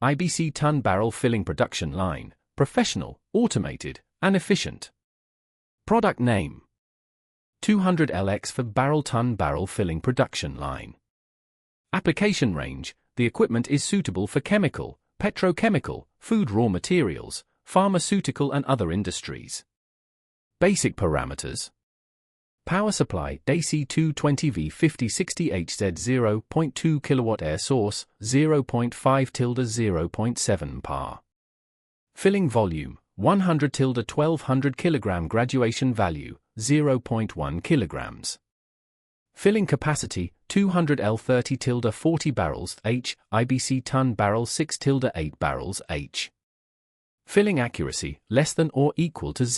IBC ton barrel filling production line, professional, automated, and efficient. Product name: 200LX for ton barrel filling production line. Application range: the equipment is suitable for chemical, petrochemical, food raw materials, pharmaceutical and other industries. Basic parameters: power supply AC 220V 5060HZ 0.2 kW, air source 0.5-0.7 par. Filling volume 100-1200 kg, graduation value 0.1 kg. Filling capacity 200L 30-40 barrels H, IBC ton barrel 6-8 barrels H. Filling accuracy less than or equal to 0.